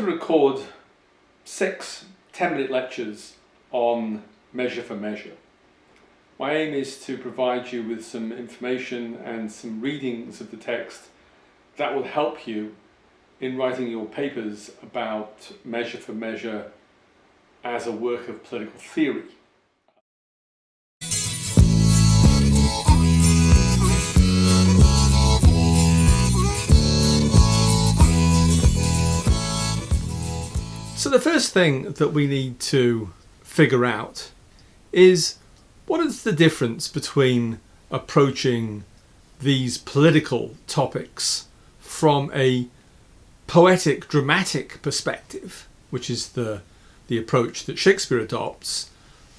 record 6 10-minute lectures on measure for measure. My aim is to provide you with some information and some readings of the text that will help you in writing your papers about measure for measure as a work of political theory. So the first thing that we need to figure out is what is the difference between approaching these political topics from a poetic, dramatic perspective, which is the approach that Shakespeare adopts,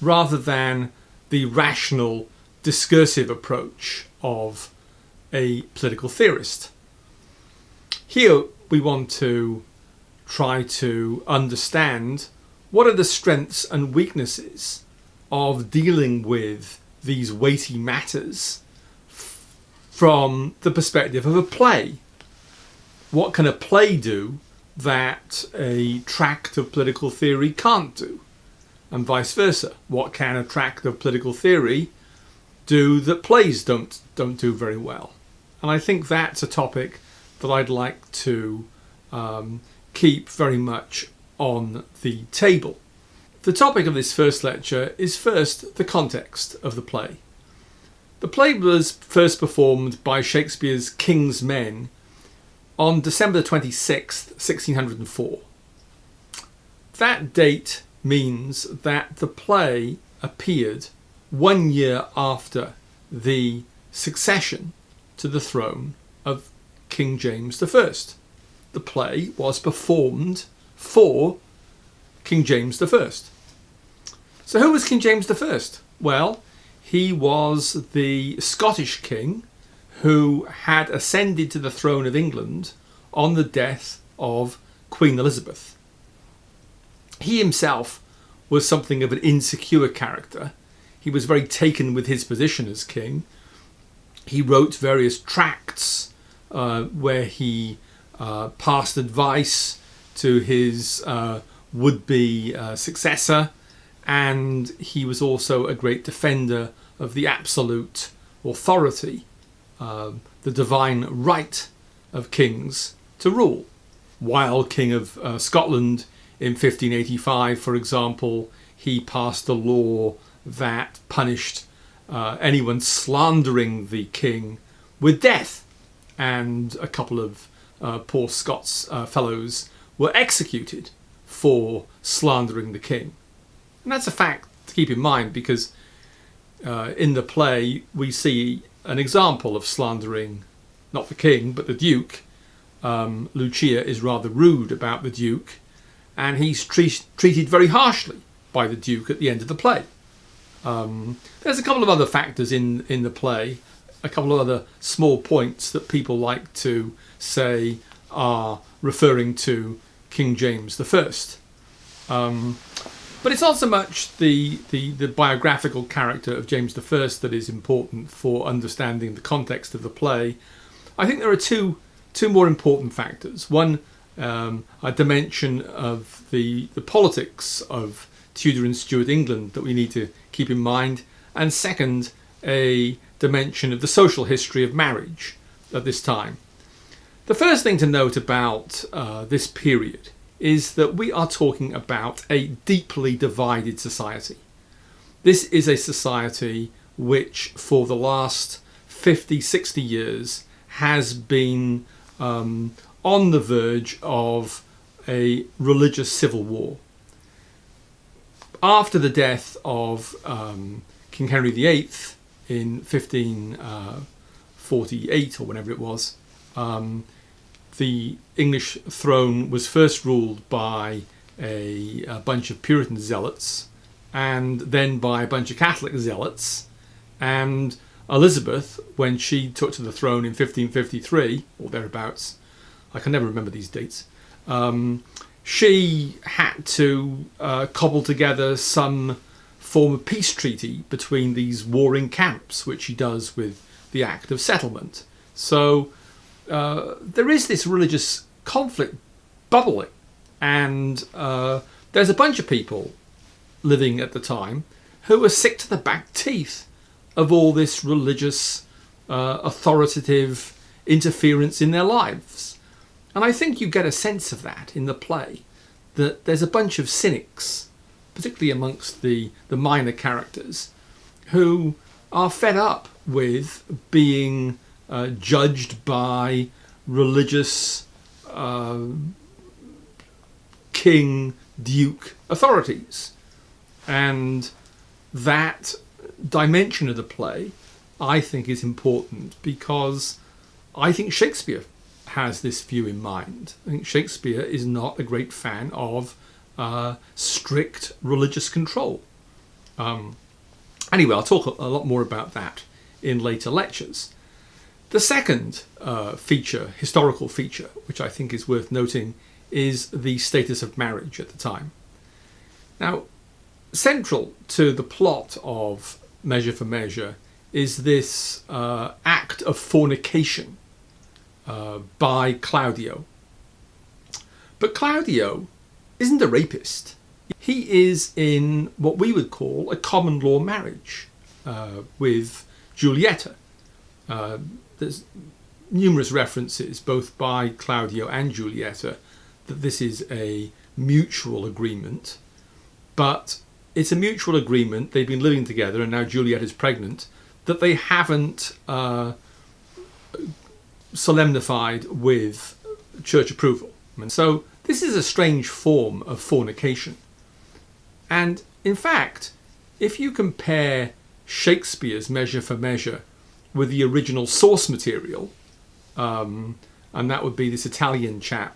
rather than the rational, discursive approach of a political theorist. Here we want to try to understand what are the strengths and weaknesses of dealing with these weighty matters from the perspective of a play. What can a play do that a tract of political theory can't do? And vice versa. What can a tract of political theory do that plays don't do very well? And I think that's a topic that I'd like to keep very much on the table. The topic of this first lecture is first the context of the play. The play was first performed by Shakespeare's King's Men on December 26th, 1604. That date means that the play appeared 1 year after the succession to the throne of King James I. The play was performed for King James I. So who was King James I? Well, he was the Scottish king who had ascended to the throne of England on the death of Queen Elizabeth. He himself was something of an insecure character. He was very taken with his position as king. He wrote various tracts where he passed advice to his would-be successor, and he was also a great defender of the absolute authority, the divine right of kings to rule. While King of Scotland in 1585, for example, he passed a law that punished anyone slandering the king with death, and a couple of poor Scots fellows were executed for slandering the king. And that's a fact to keep in mind, because in the play we see an example of slandering not the king but the duke. Lucia is rather rude about the duke, and he's treated very harshly by the duke at the end of the play. There's a couple of other factors in the play, a couple of other small points that people like to say are referring to King James I. But it's not so much the biographical character of James I that is important for understanding the context of the play. I think there are two more important factors. One, a dimension of the politics of Tudor and Stuart England that we need to keep in mind, and second, a dimension of the social history of marriage at this time. The first thing to note about this period is that we are talking about a deeply divided society. This is a society which for the last 50, 60 years has been on the verge of a religious civil war. After the death of King Henry VIII in 1548 or whenever it was, the English throne was first ruled by a bunch of Puritan zealots, and then by a bunch of Catholic zealots. And Elizabeth, when she took to the throne in 1553 or thereabouts, I can never remember these dates, she had to cobble together some form of peace treaty between these warring camps, which she does with the Act of Settlement. So there is this religious conflict bubbling And there's a bunch of people living at the time who were sick to the back teeth of all this religious, authoritative interference in their lives. And I think you get a sense of that in the play, that there's a bunch of cynics, particularly amongst the minor characters, who are fed up with being judged by religious king, duke authorities. And that dimension of the play, I think, is important because I think Shakespeare has this view in mind. I think Shakespeare is not a great fan of strict religious control. Anyway, I'll talk a lot more about that in later lectures. The second historical feature, which I think is worth noting, is the status of marriage at the time. Now, central to the plot of Measure for Measure is this act of fornication by Claudio. But Claudio isn't a rapist. He is in what we would call a common law marriage with Giulietta. There's numerous references, both by Claudio and Giulietta, that this is a mutual agreement. But it's a mutual agreement. They've been living together, and now Giulietta's pregnant, that they haven't solemnified with church approval. And so this is a strange form of fornication. And in fact, if you compare Shakespeare's Measure for Measure with the original source material, and that would be this Italian chap,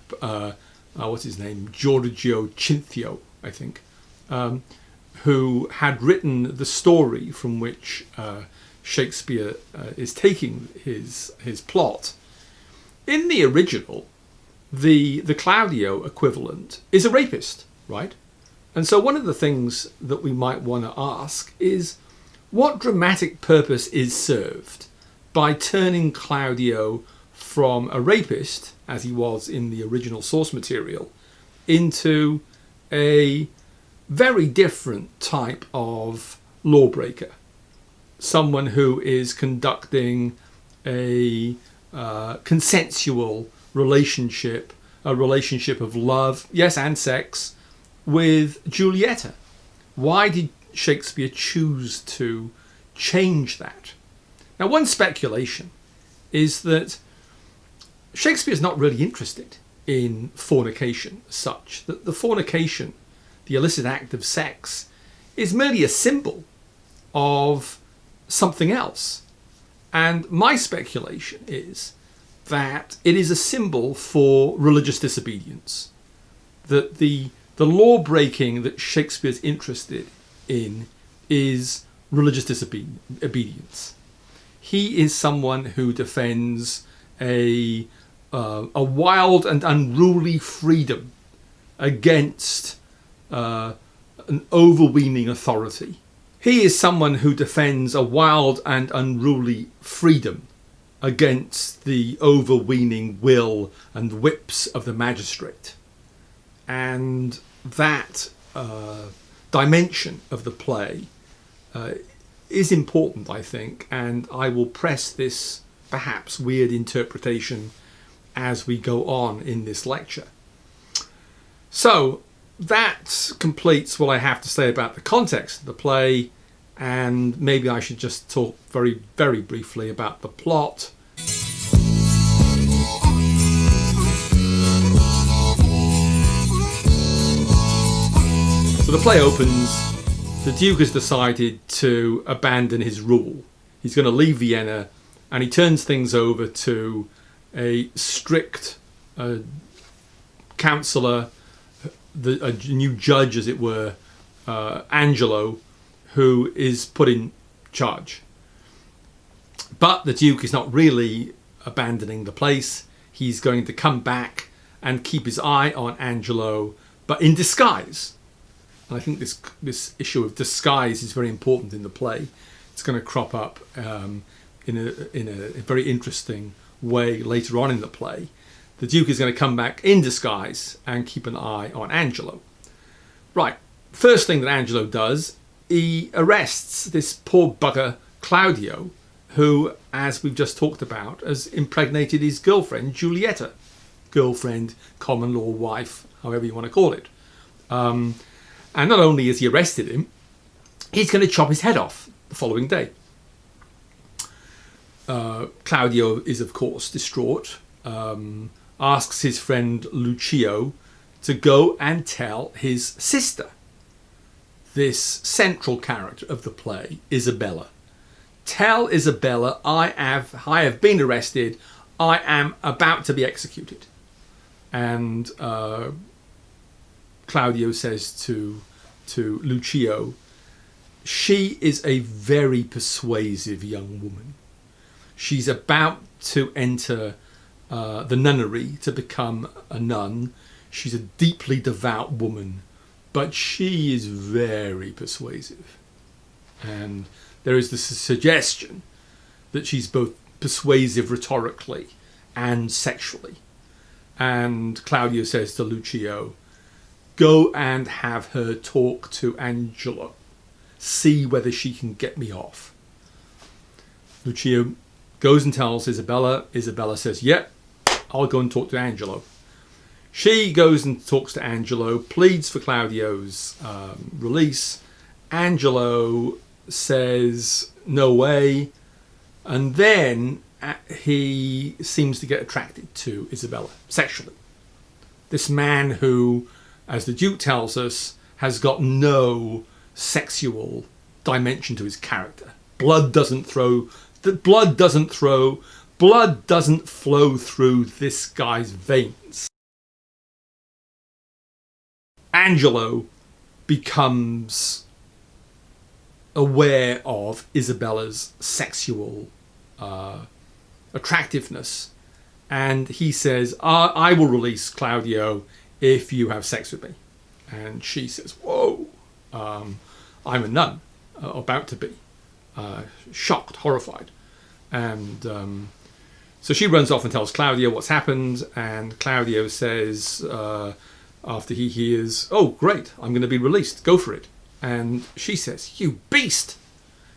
what's his name, Giorgio Cinthio, I think, who had written the story from which Shakespeare is taking his plot. In the original, the Claudio equivalent is a rapist, right? And so one of the things that we might want to ask is, what dramatic purpose is served by turning Claudio from a rapist, as he was in the original source material, into a very different type of lawbreaker? Someone who is conducting a consensual relationship, a relationship of love, yes, and sex, with Giulietta. Why did Shakespeare choose to change that? Now, one speculation is that Shakespeare's not really interested in fornication as such, that the fornication, the illicit act of sex, is merely a symbol of something else. And my speculation is that it is a symbol for religious disobedience, that the law breaking that Shakespeare's interested in is religious disobedience. He is someone who defends a wild and unruly freedom against an overweening authority. He is someone who defends a wild and unruly freedom against the overweening will and whips of the magistrate. And that dimension of the play is important, I think, and I will press this perhaps weird interpretation as we go on in this lecture. So that completes what I have to say about the context of the play, and maybe I should just talk very, very briefly about the plot. So the play opens. The Duke has decided to abandon his rule. He's going to leave Vienna, and he turns things over to a strict councillor, a new judge, as it were, Angelo, who is put in charge. But the Duke is not really abandoning the place. He's going to come back and keep his eye on Angelo, but in disguise. And I think this issue of disguise is very important in the play. It's going to crop up in a very interesting way later on in the play. the Duke is going to come back in disguise and keep an eye on Angelo. Right, first thing that Angelo does, he arrests this poor bugger Claudio, who, as we've just talked about, has impregnated his girlfriend Giulietta. Girlfriend, common law wife, however you want to call it. And not only has he arrested him, he's going to chop his head off the following day. Claudio is, of course, distraught, asks his friend Lucio to go and tell his sister, this central character of the play, Isabella. Tell Isabella, I have been arrested, I am about to be executed. And Claudio says to Lucio, she is a very persuasive young woman. She's about to enter the nunnery to become a nun. She's a deeply devout woman, but she is very persuasive. And there is this suggestion that she's both persuasive rhetorically and sexually. And Claudio says to Lucio, go and have her talk to Angelo. See whether she can get me off. Lucio goes and tells Isabella. Isabella says, yep, I'll go and talk to Angelo. She goes and talks to Angelo, pleads for Claudio's release. Angelo says, no way. And then he seems to get attracted to Isabella sexually. This man who, as the Duke tells us, has got no sexual dimension to his character. Blood doesn't flow through this guy's veins. Angelo becomes aware of Isabella's sexual attractiveness, and he says, I will release Claudio if you have sex with me. And she says, whoa, I'm a nun, about to be, shocked, horrified. And so she runs off and tells Claudio what's happened, and Claudio says, after he hears, oh great, I'm going to be released, go for it. And she says, you beast,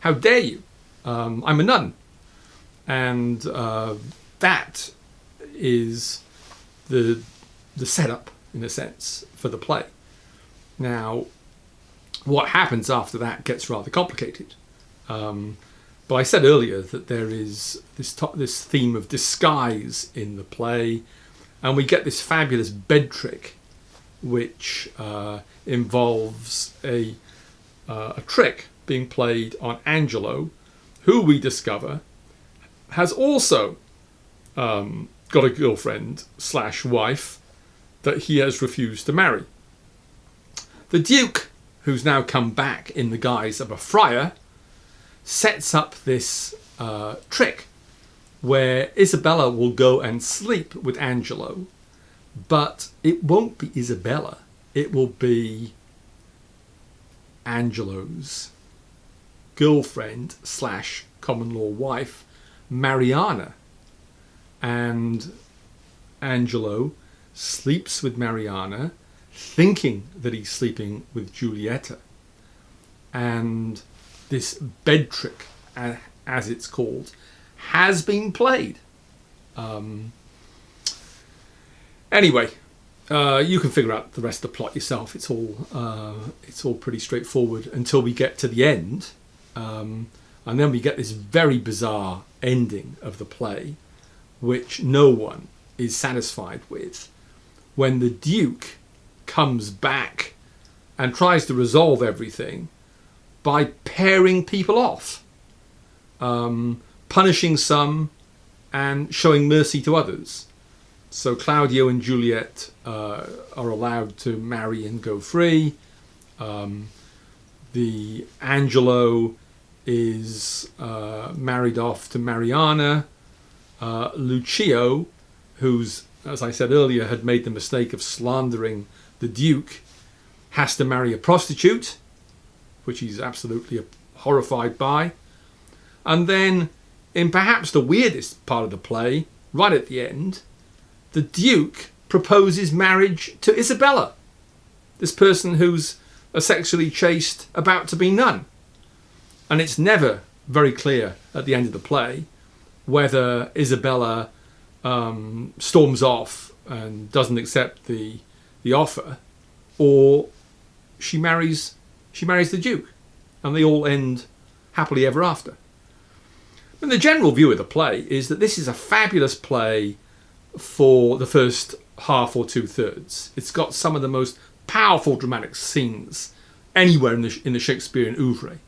how dare you, I'm a nun. And that is the setup, in a sense, for the play. Now, what happens after that gets rather complicated. But I said earlier that there is this theme of disguise in the play, and we get this fabulous bed trick, which involves a trick being played on Angelo, who we discover has also got a girlfriend / wife that he has refused to marry. The Duke, who's now come back in the guise of a friar, sets up this trick where Isabella will go and sleep with Angelo, but it won't be Isabella, it will be Angelo's girlfriend / common law wife, Mariana. And Angelo sleeps with Mariana, thinking that he's sleeping with Giulietta. And this bed trick, as it's called, has been played. Anyway, you can figure out the rest of the plot yourself. It's all pretty straightforward until we get to the end, and then we get this very bizarre ending of the play, which no one is satisfied with, when the Duke comes back and tries to resolve everything by pairing people off, punishing some and showing mercy to others. So Claudio and Juliet are allowed to marry and go free. The Angelo is married off to Mariana. Lucio, who's, as I said earlier, had made the mistake of slandering the Duke, has to marry a prostitute, which he's absolutely horrified by. And then, in perhaps the weirdest part of the play, right at the end, the Duke proposes marriage to Isabella, this person who's a sexually chaste, about to be nun. And it's never very clear at the end of the play whether Isabella storms off and doesn't accept the offer, or she marries the Duke, and they all end happily ever after. And the general view of the play is that this is a fabulous play for the first half or 2/3. It's got some of the most powerful dramatic scenes anywhere in the Shakespearean oeuvre.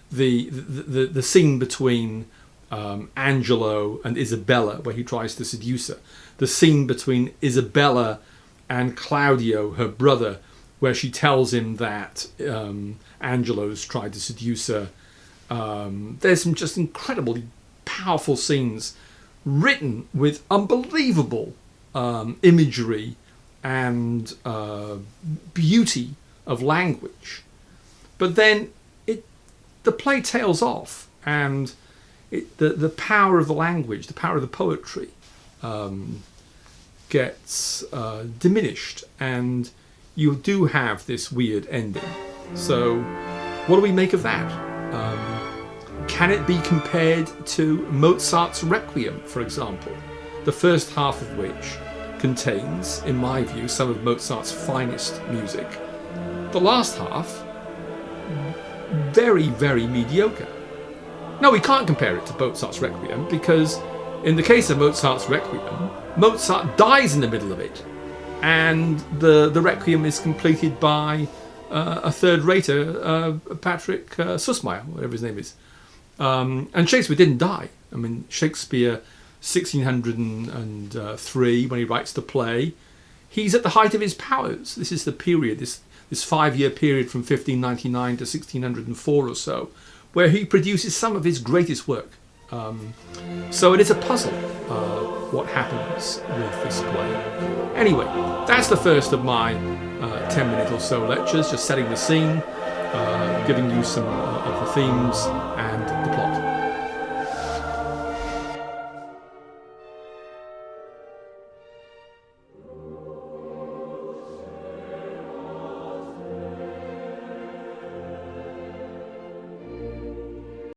The scene between Angelo and Isabella, where he tries to seduce her. The scene between Isabella and Claudio, her brother, where she tells him that Angelo's tried to seduce her. There's some just incredibly powerful scenes written with unbelievable imagery and beauty of language. But then the play tails off, and the power of the language, the power of the poetry gets diminished, and you do have this weird ending. So what do we make of that? Can it be compared to Mozart's Requiem, for example, the first half of which contains, in my view, some of Mozart's finest music? The last half, very, very mediocre. No, we can't compare it to Mozart's Requiem, because in the case of Mozart's Requiem, Mozart dies in the middle of it, and the Requiem is completed by a third-rater, Patrick Sussmayer, whatever his name is. And Shakespeare didn't die. I mean, Shakespeare, 1603, when he writes the play, he's at the height of his powers. This is the period, this 5-year period from 1599 to 1604 or so, where he produces some of his greatest work. So it is a puzzle what happens with this play. Anyway, that's the first of my 10-minute or so lectures, just setting the scene, giving you some of the themes, and